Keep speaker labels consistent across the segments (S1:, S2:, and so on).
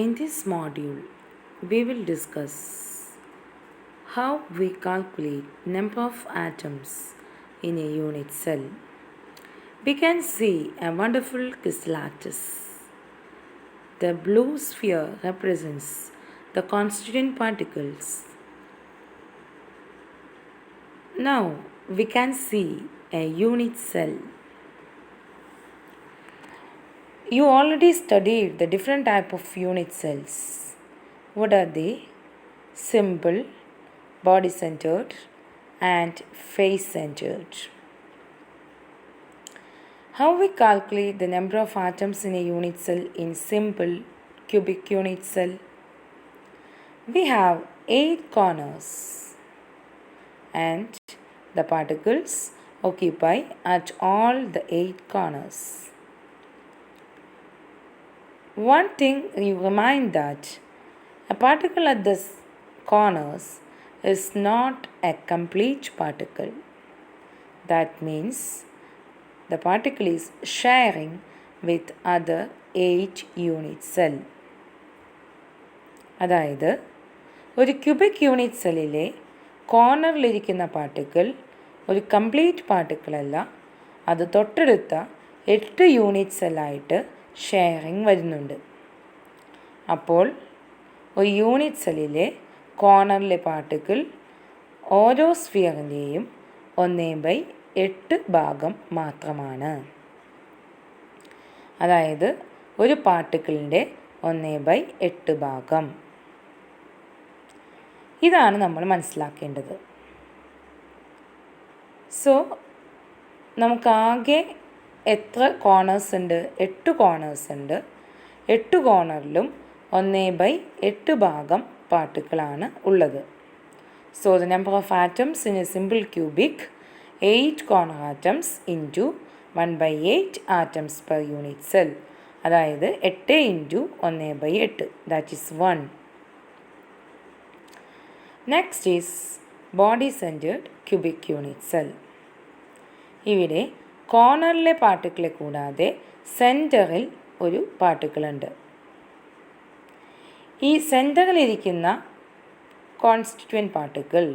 S1: In this module, we will discuss how we calculate number of atoms in a unit cell. We can see a wonderful crystal lattice. The blue sphere represents the constituent particles. Now we can see a unit cell. You already studied the different type of unit cells. What are they? Simple, body-centered and face-centered. How we calculate the number of atoms in a unit cell in simple cubic unit cell? We have 8 corners and the particles occupy at all the 8 corners. One thing you remind that a particle at the corners is not a complete particle. That means the particle is sharing with other 8 unit cell. അതായത് ഒരു cubic unit സെല്ലിലെ കോർണറിലിരിക്കുന്ന particle ഒരു complete particle അല്ല, അത് തൊട്ടടുത്ത 8 unit സെല്ലായിട്ട് sharing വരുന്നുണ്ട്. അപ്പോൾ ഒരു യൂണിറ്റ് സെല്ലിലെ കോർണറിലെ പാർട്ടിക്കിൾ ഓരോ സ്ഫിയറിൻ്റെയും 1/8 ഭാഗം മാത്രമാണ്. അതായത് ഒരു പാർട്ടിക്കിളിൻ്റെ 1/8 ഭാഗം. ഇതാണ് നമ്മൾ മനസ്സിലാക്കേണ്ടത്. സോ നമുക്കാകെ എത്ര കോർണേഴ്സ് ഉണ്ട്? 8 കോർണേഴ്സ് ഉണ്ട്. 8 കോർണറിലും 1/8 ഭാഗം പാർട്ടിക്കിളാണ് ഉള്ളത്. So the number of atoms in A simple cubic 8 corner atoms into 1/8 atoms per unit cell. അതായത് 8 into 1/8 that is 1. Next is body centred cubic unit cell. ഇവിടെ കോർണറിലെ പാർട്ടിക്കിളെ കൂടാതെ സെൻറ്ററിൽ ഒരു പാർട്ടിക്കിളുണ്ട്. ഈ സെൻറ്ററിലിരിക്കുന്ന കോൺസ്റ്റിറ്റ്യുവൻറ്റ് പാർട്ടിക്കിൾ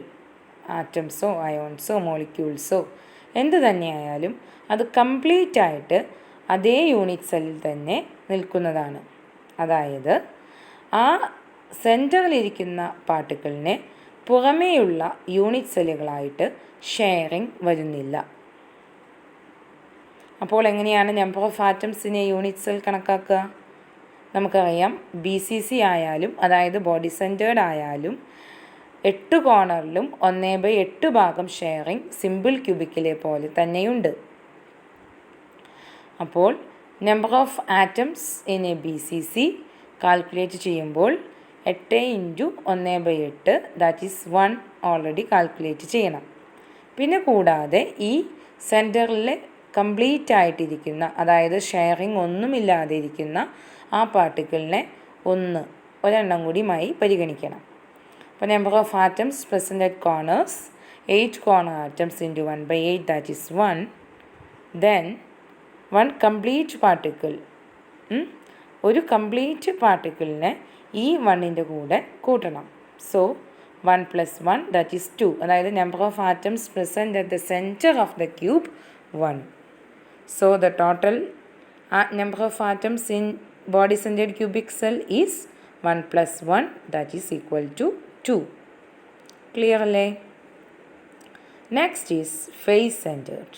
S1: ആറ്റംസോ അയോൺസോ മോളിക്യൂൾസോ എന്ത് തന്നെയായാലും അത് കംപ്ലീറ്റ് ആയിട്ട് അതേ യൂണിറ്റ് സെല്ലിൽ തന്നെ നിൽക്കുന്നതാണ്. അതായത് ആ സെൻറ്ററിലിരിക്കുന്ന പാർട്ടിക്കിളിനെ പുറമേയുള്ള യൂണിറ്റ് സെല്ലുകളായിട്ട് ഷെയറിങ് വരുന്നില്ല. അപ്പോൾ എങ്ങനെയാണ് number of atoms in A unit cell കണക്കാക്കുക? നമുക്കറിയാം BCC ആയാലും അതായത് ബോഡി സെൻറ്റേർഡ് ആയാലും 8 കോർണറിലും 1/8 ഭാഗം ഷെയറിങ് സിമ്പിൾ ക്യൂബിക്കിലെ പോലെ തന്നെയുണ്ട്. അപ്പോൾ number of atoms in A BCC calculate ചെയ്യുമ്പോൾ 8 into 1/8 that is 1 already calculate ചെയ്യണം. പിന്നെ കൂടാതെ ഈ സെൻറ്ററിലെ കംപ്ലീറ്റ് ആയിട്ടിരിക്കുന്ന അതായത് ഷെയറിങ് ഒന്നുമില്ലാതെ ഇരിക്കുന്ന ആ പാർട്ടിക്കിളിനെ ഒരെണ്ണം കൂടിയുമായി പരിഗണിക്കണം. അപ്പോൾ number of atoms present at corners 8 corner atoms into 1/8 that is 1. Then 1 complete particle, ഒരു കംപ്ലീറ്റ് പാർട്ടിക്കിളിനെ ഈ 1ൻ്റെ കൂടെ കൂട്ടണം. So 1 + 1 that is 2. അതായത് number of atoms present at the centre of the cube 1. So the total number of atoms in body centered cubic cell is 1 + 1 that is equal to 2. Clear alle? Next is face centered.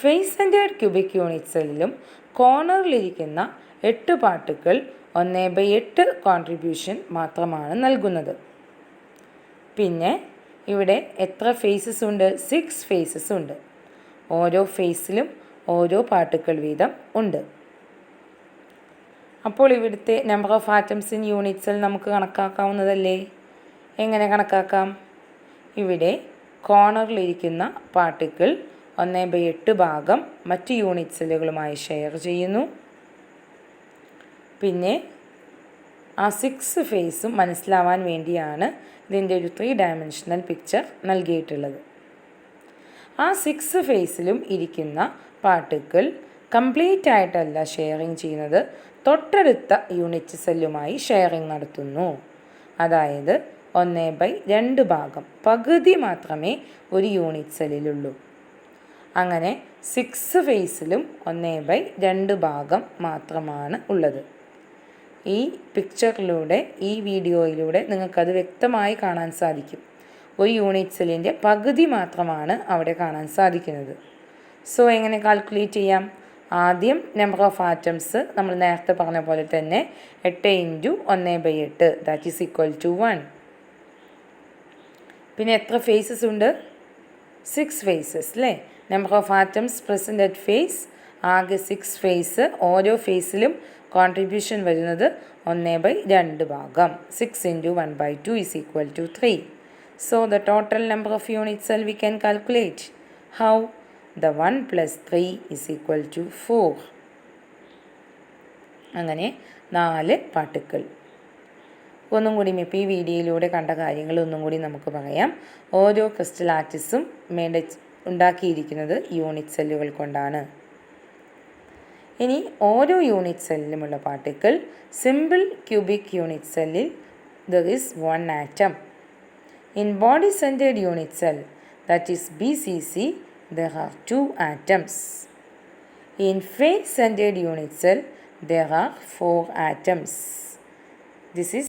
S1: Face centered cubic unit cellilum കോർണറിലിരിക്കുന്ന 8 particle 1/8 contribution മാത്രമാണ് നൽകുന്നത്. പിന്നെ ഇവിടെ എത്ര faces ഉണ്ട്? 6 faces ഉണ്ട്. ഓരോ ഫേസിലും ഓരോ പാർട്ടിക്കിൾ വീതം ഉണ്ട്. അപ്പോൾ ഇവിടുത്തെ number of atoms in unit cell നമുക്ക് കണക്കാക്കാവുന്നതല്ലേ? എങ്ങനെ കണക്കാക്കാം? ഇവിടെ കോർണറിലിരിക്കുന്ന പാർട്ടിക്കിൾ 1/8 ഭാഗം മറ്റ് യൂണിറ്റ് സെല്ലുകളുമായി ഷെയർ ചെയ്യുന്നു. പിന്നെ ആ 6 ഫേസും മനസ്സിലാവാൻ വേണ്ടിയാണ് ഇതിൻ്റെ ഒരു 3 ഡയമെൻഷണൽ പിക്ചർ നൽകിയിട്ടുള്ളത്. ആ 6 ഫേസിലും ഇരിക്കുന്ന പാർട്ടിക്കിൾ കംപ്ലീറ്റ് ആയിട്ടല്ല ഷെയറിങ് ചെയ്യുന്നത്, തൊട്ടടുത്ത യൂണിറ്റ് സെല്ലുമായി ഷെയറിംഗ് നടത്തുന്നു. അതായത് 1/2 ഭാഗം, പകുതി മാത്രമേ ഒരു യൂണിറ്റ് സെല്ലിലുള്ളൂ. അങ്ങനെ 6 ഫേസിലും 1/2 ഭാഗം മാത്രമാണ് ഉള്ളത്. ഈ പിക്ചറിലൂടെ, ഈ വീഡിയോയിലൂടെ നിങ്ങൾക്കത് വ്യക്തമായി കാണാൻ സാധിക്കും. ഒരു യൂണിറ്റ് സെല്ലിൻ്റെ പകുതി മാത്രമാണ് അവിടെ കാണാൻ സാധിക്കുന്നത്. സോ എങ്ങനെ കാൽക്കുലേറ്റ് ചെയ്യാം? ആദ്യം നമ്പർ ഓഫ് ആറ്റംസ് നമ്മൾ നേരത്തെ പറഞ്ഞ പോലെ തന്നെ 8 × 1/8 ദാറ്റ് ഈസ് ഈക്വൽ ടു 1. പിന്നെ എത്ര ഫേസസ് ഉണ്ട്? 6 ഫേസസ് അല്ലേ? Number of atoms present at face, ആകെ 6 ഫേസ്. ഓരോ ഫേസിലും കോൺട്രിബ്യൂഷൻ വരുന്നത് 1/2 ഭാഗം. 6 × 1/2 is equal to 3. So the total number of unit cell we can calculate. How? The 1 + 3 is equal to 4. അങ്ങനെ 4 പാർട്ടിക്കിൾ. ഒന്നും കൂടി ഇപ്പോൾ ഈ വീഡിയോയിലൂടെ കണ്ട കാര്യങ്ങൾ ഒന്നും കൂടി നമുക്ക് പറയാം. ഓരോ ക്രിസ്റ്റൽ ലാറ്റിസും ഉണ്ടാക്കിയിരിക്കുന്നത് യൂണിറ്റ് സെല്ലുകൾ കൊണ്ടാണ്. ഇനി ഓരോ യൂണിറ്റ് സെല്ലിലുമുള്ള പാർട്ടിക്കിൾ, സിമ്പിൾ ക്യൂബിക് യൂണിറ്റ് സെല്ലിൽ there is 1 atom. In body-centered unit cell, that is BCC, there are 2 atoms. In face-centered unit cell, there are 4 atoms. This is